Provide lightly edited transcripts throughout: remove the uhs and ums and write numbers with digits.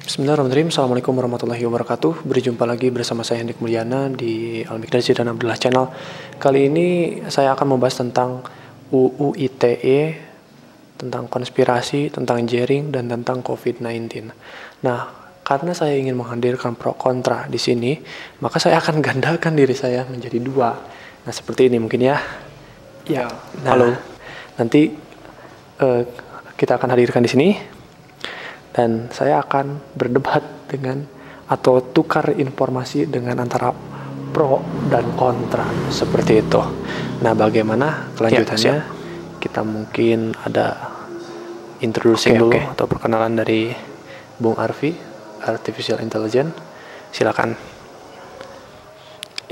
Bismillahirrahmanirrahim. Assalamualaikum warahmatullahi wabarakatuh. Berjumpa lagi bersama saya Hendik Mulyana di Al-Mikdasi dan Abdullah Channel. Kali ini saya akan membahas tentang UU ITE, tentang konspirasi, tentang jaring, dan tentang COVID-19. Nah, karena saya ingin menghadirkan pro kontra di sini, maka saya akan gandakan diri saya menjadi dua. Nah, seperti ini mungkin ya. Ya, halo. Nanti kita akan hadirkan di sini. Dan saya akan berdebat dengan atau tukar informasi dengan antara pro dan kontra seperti itu. Nah, bagaimana kelanjutannya? Kita mungkin ada introducing dulu atau perkenalan dari Bung Arfi, Artificial Intelligence. Silakan.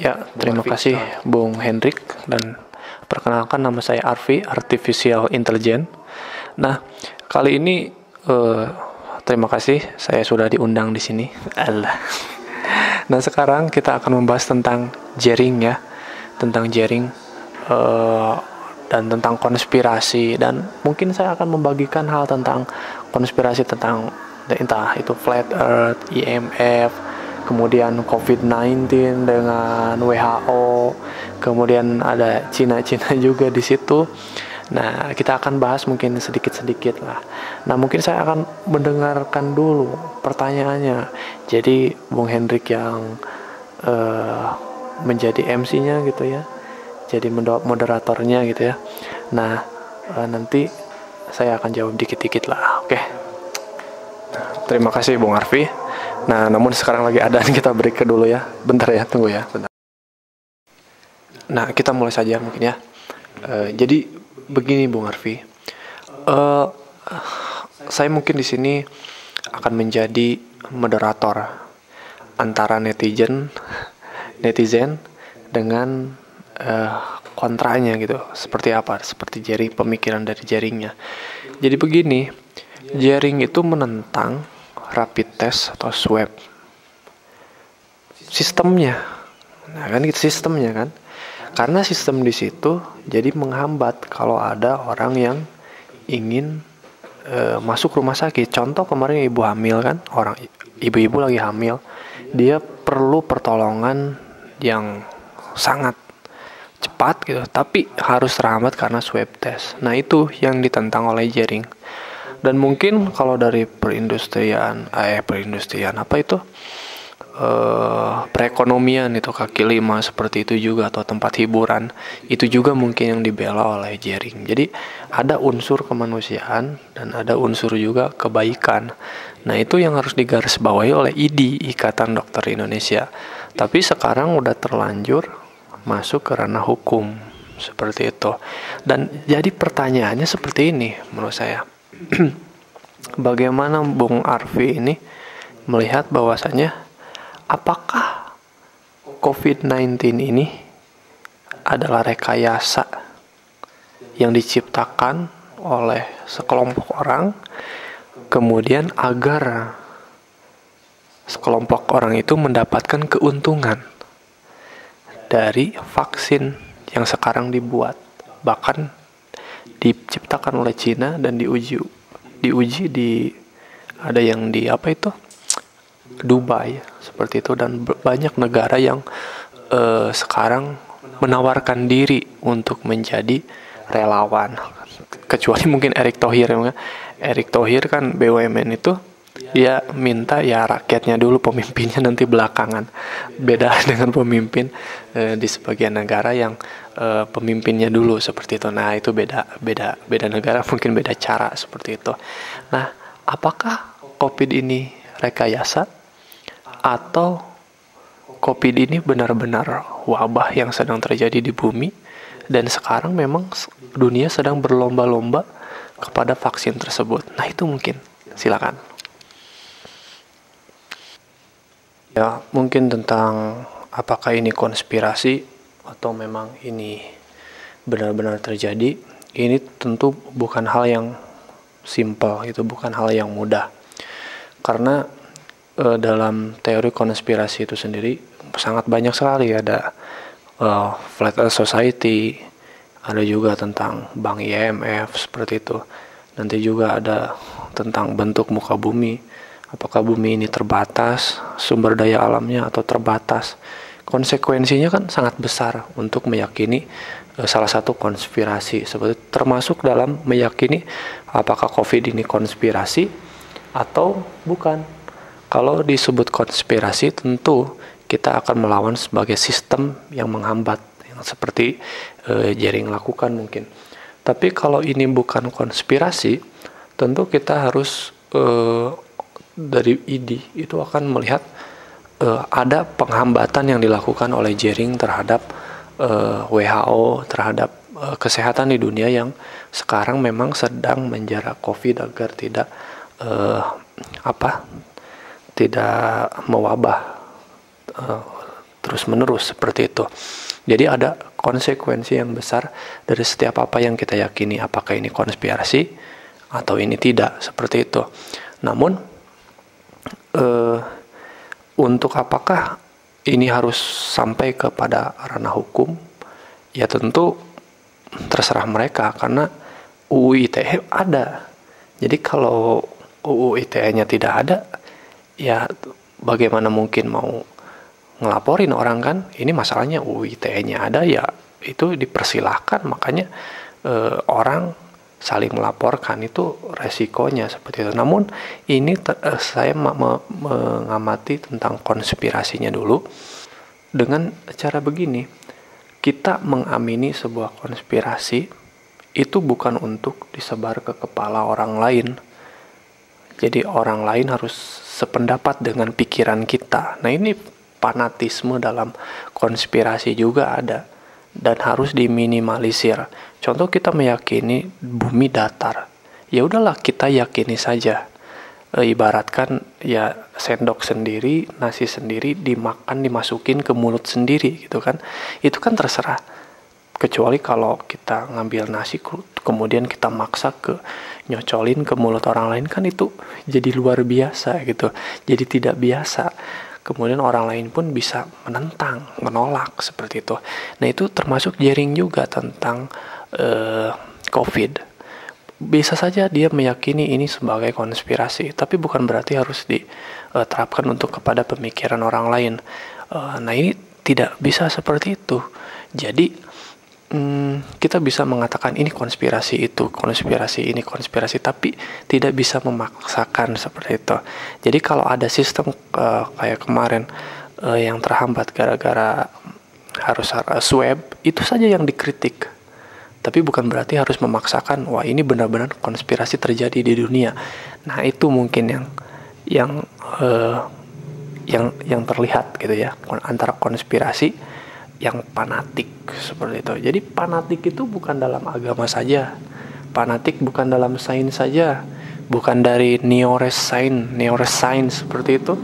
Ya, terima kasih Bung Hendrik, dan perkenalkan nama saya Arfi, Artificial Intelligence. Nah, kali ini terima kasih saya sudah diundang di sini. Nah, sekarang kita akan membahas tentang jaring ya, tentang jaring dan tentang konspirasi, dan mungkin saya akan membagikan hal tentang konspirasi tentang entah itu flat earth, IMF, kemudian COVID-19 dengan WHO, kemudian ada Cina juga di situ. Nah, kita akan bahas mungkin sedikit-sedikit lah. Nah, mungkin saya akan mendengarkan dulu pertanyaannya. Jadi, Bung Hendrik yang menjadi MC-nya gitu ya. Jadi, moderatornya gitu ya. Nah, nanti saya akan jawab dikit-dikit lah. Oke. Terima kasih, Bung Arfi. Nah, namun sekarang lagi adaan, kita break ke dulu ya. Bentar ya, tunggu ya. Bentar. Nah, kita mulai saja mungkin ya. Jadi, begini Bung Arfi, saya mungkin di sini akan menjadi moderator antara netizen dengan kontranya gitu. Seperti apa? Seperti jaring, pemikiran dari jaringnya. Jadi begini, jaring itu menentang rapid test atau swab sistemnya. Nah, kan itu sistemnya kan. Karena sistem di situ jadi menghambat kalau ada orang yang ingin masuk rumah sakit. Contoh kemarin ibu hamil kan, orang ibu-ibu lagi hamil, dia perlu pertolongan yang sangat cepat gitu, tapi harus terhambat karena swab test. Nah, itu yang ditentang oleh jaring. Dan mungkin kalau dari perindustrian apa itu? Perekonomian itu kaki lima seperti itu juga, atau tempat hiburan itu juga mungkin yang dibela oleh jaring. Jadi ada unsur kemanusiaan dan ada unsur juga kebaikan. Nah, itu yang harus digarisbawahi oleh IDI, Ikatan Dokter Indonesia. Tapi sekarang udah terlanjur masuk ke ranah hukum seperti itu. Dan jadi pertanyaannya seperti ini menurut saya. Bagaimana Bung Arfi ini melihat bahwasanya apakah COVID-19 ini adalah rekayasa yang diciptakan oleh sekelompok orang, kemudian agar sekelompok orang itu mendapatkan keuntungan dari vaksin yang sekarang dibuat, bahkan diciptakan oleh Cina dan diuji di ada yang di apa itu Dubai seperti itu, dan banyak negara yang sekarang menawarkan diri untuk menjadi relawan, kecuali mungkin Erick Thohir kan BUMN itu dia minta ya rakyatnya dulu, pemimpinnya nanti belakangan. Beda dengan pemimpin di sebagian negara yang pemimpinnya dulu seperti itu. Nah, itu beda negara, mungkin beda cara seperti itu. Nah, apakah COVID ini rekayasa atau COVID ini benar-benar wabah yang sedang terjadi di bumi, dan sekarang memang dunia sedang berlomba-lomba kepada vaksin tersebut? Nah, itu mungkin. Silakan. Ya, mungkin tentang apakah ini konspirasi atau memang ini benar-benar terjadi, ini tentu bukan hal yang simpel, itu bukan hal yang mudah. Karena dalam teori konspirasi itu sendiri sangat banyak sekali. Ada Flat Earth Society, ada juga tentang Bank IMF seperti itu. Nanti juga ada tentang bentuk muka bumi, Apakah bumi ini terbatas, sumber daya alamnya, atau terbatas? Konsekuensinya kan sangat besar untuk meyakini salah satu konspirasi, seperti termasuk dalam meyakini apakah COVID ini konspirasi atau bukan. Kalau disebut konspirasi, tentu kita akan melawan sebagai sistem yang menghambat, yang seperti Jering lakukan mungkin. Tapi kalau ini bukan konspirasi, tentu kita harus dari ID itu akan melihat ada penghambatan yang dilakukan oleh Jering terhadap WHO, terhadap kesehatan di dunia yang sekarang memang sedang menjara COVID agar tidak tidak mewabah terus menerus seperti itu. Jadi ada konsekuensi yang besar dari setiap apa yang kita yakini, apakah ini konspirasi atau ini tidak, seperti itu. Namun untuk apakah ini harus sampai kepada ranah hukum, ya tentu terserah mereka, karena UU ITE ada. Jadi kalau UU ITE-nya tidak ada, ya bagaimana mungkin mau ngelaporin orang kan? Ini masalahnya UU ITE-nya ada, ya itu dipersilahkan. Makanya orang saling melaporkan, itu resikonya seperti itu. Namun ini saya mengamati tentang konspirasinya dulu dengan cara begini. Kita mengamini sebuah konspirasi itu bukan untuk disebar ke kepala orang lain. Jadi orang lain harus sependapat dengan pikiran kita. Nah, ini fanatisme dalam konspirasi juga ada dan harus diminimalisir. Contoh, kita meyakini bumi datar, ya udahlah kita yakini saja. Ibaratkan ya sendok sendiri, nasi sendiri dimakan, dimasukin ke mulut sendiri gitu kan. Itu kan terserah. Kecuali kalau kita ngambil nasi kemudian kita maksa nyocolin ke mulut orang lain, kan itu jadi luar biasa gitu. Jadi tidak biasa. Kemudian orang lain pun bisa menentang, menolak seperti itu. Nah, itu termasuk Jering juga tentang COVID. Bisa saja dia meyakini ini sebagai konspirasi, tapi bukan berarti harus diterapkan untuk kepada pemikiran orang lain. Nah, ini tidak bisa seperti itu. Jadi kita bisa mengatakan ini konspirasi, itu konspirasi, ini konspirasi, tapi tidak bisa memaksakan seperti itu. Jadi kalau ada sistem kayak kemarin yang terhambat gara-gara harus swab, itu saja yang dikritik. Tapi bukan berarti harus memaksakan, wah ini benar-benar konspirasi terjadi di dunia. Nah, itu mungkin yang terlihat gitu ya, antara konspirasi yang fanatik seperti itu. Jadi fanatik itu bukan dalam agama saja, fanatik bukan dalam sains saja, bukan dari neuroscience seperti itu,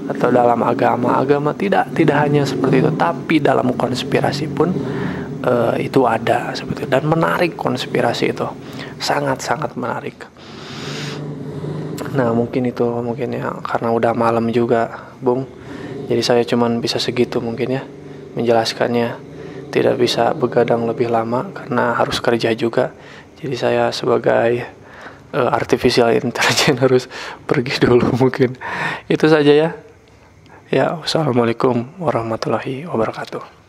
atau dalam agama tidak hanya seperti itu, tapi dalam konspirasi pun itu ada seperti itu. Dan menarik konspirasi itu, sangat-sangat menarik. Nah, mungkin ya karena udah malam juga, Bung. Jadi saya cuman bisa segitu mungkin ya menjelaskannya, tidak bisa begadang lebih lama karena harus kerja juga. Jadi saya sebagai artificial intelligence harus pergi dulu mungkin. Itu saja ya. Ya, wassalamualaikum warahmatullahi wabarakatuh.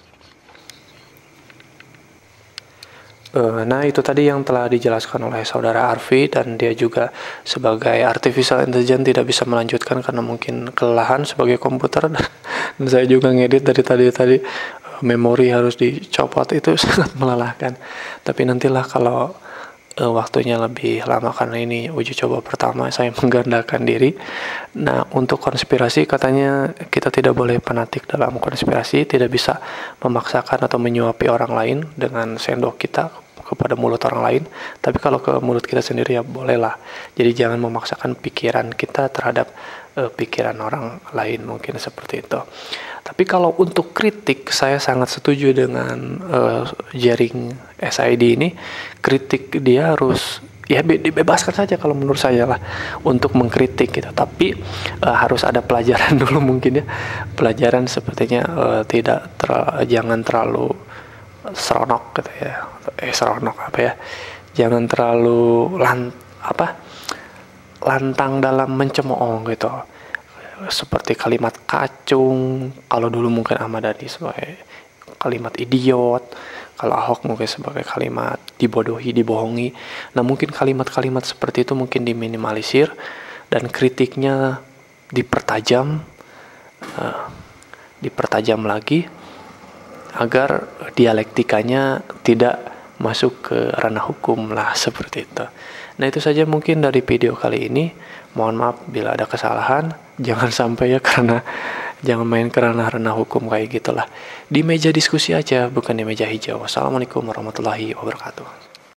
Nah, itu tadi yang telah dijelaskan oleh saudara Arfi, dan dia juga sebagai artificial intelligence tidak bisa melanjutkan karena mungkin kelelahan sebagai komputer. Dan saya juga ngedit dari tadi memori harus dicopot, itu sangat melelahkan. Tapi nantilah kalau waktunya lebih lama, karena ini uji coba pertama, saya menggandakan diri. Nah, untuk konspirasi katanya kita tidak boleh fanatik dalam konspirasi, tidak bisa memaksakan atau menyuapi orang lain dengan sendok kita kepada mulut orang lain. Tapi kalau ke mulut kita sendiri ya bolehlah. Jadi jangan memaksakan pikiran kita terhadap pikiran orang lain, mungkin seperti itu. Tapi kalau untuk kritik, saya sangat setuju dengan Jering SID ini. Kritik dia harus ya dibebaskan saja kalau menurut saya lah untuk mengkritik gitu. Tapi harus ada pelajaran dulu mungkin ya. Pelajaran sepertinya jangan terlalu seronok gitu ya. Seronok apa ya? Jangan terlalu lantang dalam mencemooh gitu. Seperti kalimat kacung, kalau dulu mungkin Ahmad Dhani sebagai kalimat idiot, kalau Ahok mungkin sebagai kalimat dibodohi, dibohongi. Nah mungkin kalimat-kalimat seperti itu mungkin diminimalisir dan kritiknya dipertajam, lagi agar dialektikanya tidak masuk ke ranah hukum lah, seperti itu. Nah itu saja mungkin dari video kali ini. Mohon maaf bila ada kesalahan. Jangan sampai ya, karena jangan main ke ranah-ranah hukum kayak gitulah. Di meja diskusi aja, bukan di meja hijau. Wassalamualaikum warahmatullahi wabarakatuh.